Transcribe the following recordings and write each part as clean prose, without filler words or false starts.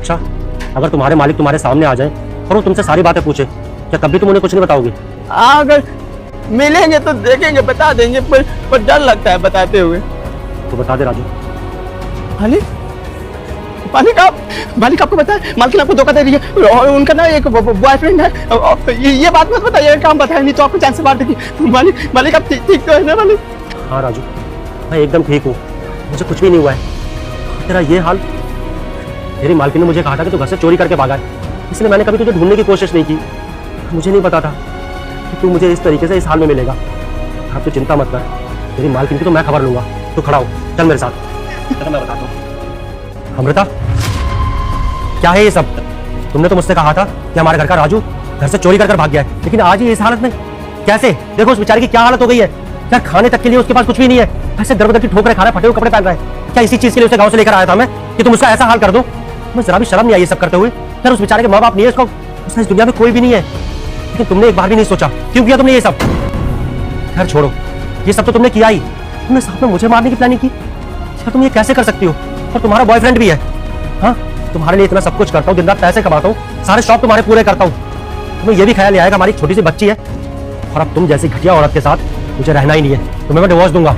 अच्छा, अगर तुम्हारे मालिक तुम्हारे सामने आ जाए और वो तुमसे सारी बातें पूछे, क्या कभी तुम उन्हें कुछ नहीं बताओगे? अगर मिलेंगे तो देखेंगे, बता देंगे, पर डर लगता है बताते हुए। तो बता दे राजू। मालिक आपको पता है मालकिन आपको धोखा दे रही है और उनका ना एक बॉयफ्रेंड है। ये बात मत बताइए, काम बताया नहीं तो आपको चांस से मार देगी। मालिक आप ठीक तो है ना मालिक? हाँ राजू, मैं एकदम ठीक हूँ, मुझे कुछ भी नहीं हुआ है। तेरा ये हाल, तेरी मालकिन ने मुझे कहा था कि तू घर से चोरी करके भागा है, इसलिए मैंने कभी तुझे ढूंढने की कोशिश नहीं की। मुझे नहीं पता था कि तू मुझे इस तरीके से इस हाल में मिलेगा। अब तू चिंता मत कर, तेरी मालकिन की तो मैं खबर लूंगा। तू खड़ा हो, चल मेरे साथ, मैं बताता हूँ। अमृता, क्या है ये सब? तुमने तो मुझसे कहा था कि हमारे घर का राजू घर से चोरी कर भाग गया है, लेकिन आज ही इस हालत में कैसे? देखो उस बेचारे की क्या हालत हो गई है यार, खाने तक के लिए उसके पास कुछ भी नहीं है, ऐसे दर बदर की ठोकरें खा रहा है, फटे हुए कपड़े पहन रहा है। क्या इसी चीज के लिए उसे गांव से लेकर आया था मैं कि तुम उसका ऐसा हाल कर दो? तुम्हें जरा भी शर्म नहीं आई ये सब करते हुए? यार उस बेचारे के माँ बाप नहीं है, उसका इस दुनिया में कोई भी नहीं है, लेकिन तुमने एक बार भी नहीं सोचा। क्यों किया तुमने ये सब? खैर छोड़ो, ये सब तो तुमने किया ही, तुमने साथ में मुझे मारने की प्लानिंग की। यार तुम ये कैसे कर सकती हो? और तुम्हारा बॉयफ्रेंड भी है। हाँ, तुम्हारे लिए इतना सब कुछ करता हूँ, दिन रात पैसे कमाता हूँ, सारे शौक तुम्हारे पूरे करता हूँ, तुम्हें ये भी ख्याल आएगा हमारी छोटी सी बच्ची है, और अब तुम जैसी घटिया औरत के साथ मुझे रहना ही नहीं है, तुम्हें मैं डिवोर्स दूंगा।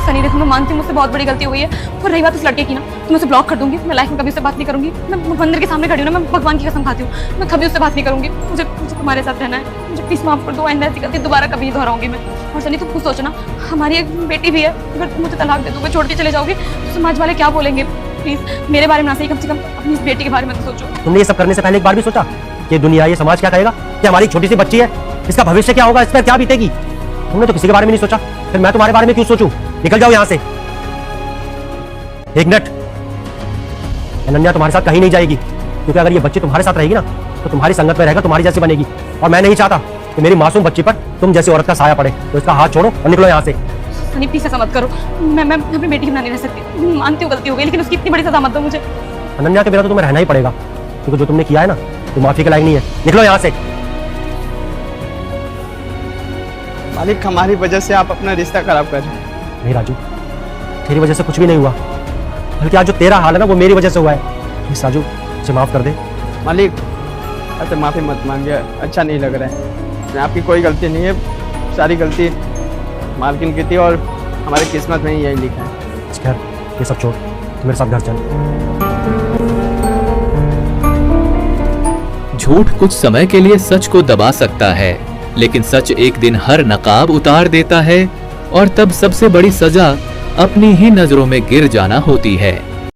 सनी देखो, मैं मानती हूँ मुझसे बहुत बड़ी गलती हुई है, और रही बात उस लड़के की ना, तो मैं उसे ब्लॉक कर दूंगी। मैं लाइफ में कभी उससे बात नहीं करूंगी। मैं मंदिर के सामने खड़ी हूँ ना, मैं भगवान की कसम खाती हूँ, मैं कभी उससे बात नहीं करूंगी। मुझे तुम्हारे साथ रहना है, मुझे प्लीज माफ कर दो, आइंदा ऐसी गलती दोबारा कभी नहीं दोहराऊंगी मैं। और सनी तुम खुद सोचना, हमारी एक बेटी भी है, अगर तुम मुझे तलाक दे दोगे, छोड़ के चले जाओगे, तो समाज वाले क्या बोलेंगे? प्लीज मेरे बारे में ना सही, कम से कम अपनी इस बेटी के बारे में तो सोचो। तुमने ये सब करने से पहले एक बार भी सोचा कि दुनिया, ये समाज क्या कहेगा कि हमारी छोटी सी बच्ची है, इसका भविष्य क्या होगा, इस पर क्या बीतेगी? तुमने तो किसी के बारे में नहीं सोचा, फिर मैं तुम्हारे बारे में क्यों सोचूं? निकल जाओ यहाँ से। एक मिनट, अनन्या तुम्हारे साथ कहीं नहीं जाएगी, क्योंकि अगर ये बच्ची तुम्हारे साथ रहेगी ना तो तुम्हारी संगत में रहेगा, तुम्हारी जैसी बनेगी, और मैं नहीं चाहता कि मेरी मासूम बच्ची पर तुम जैसी औरत का साया पड़े। तो इसका हाथ छोड़ो और निकलो यहाँ से। सनी प्लीज ऐसा मत करो, मैं अपनी बेटी के बिना नहीं रह सकती। मानती हूँ गलती हो गई, लेकिन उसकी इतनी बड़ी सजा मत दो मुझे। अनन्या के बिना तो तुम्हें रहना ही पड़ेगा, क्योंकि जो तुमने किया है ना, तो माफी के लायक नहीं है। निकलो यहाँ से। मालिक हमारी वजह से आप अपना रिश्ता खराब कर रहे हैं। नहीं राजू, तेरी वजह से कुछ भी नहीं हुआ, बल्कि आज जो तेरा हाल है ना वो मेरी वजह से हुआ है। प्लीज राजू, मुझे माफ कर दे। मालिक ऐसे माफी मत मांगिए, अच्छा नहीं लग रहा है। आपकी कोई गलती नहीं है, सारी गलती मालकिन की थी, और हमारी किस्मत में ही यही लिखा है। खैर ये सब छोड़, मेरे साथ घर चल। झूठ कुछ समय के लिए सच को दबा सकता है, लेकिन सच एक दिन हर नकाब उतार देता है, और तब सबसे बड़ी सजा अपनी ही नजरों में गिर जाना होती है।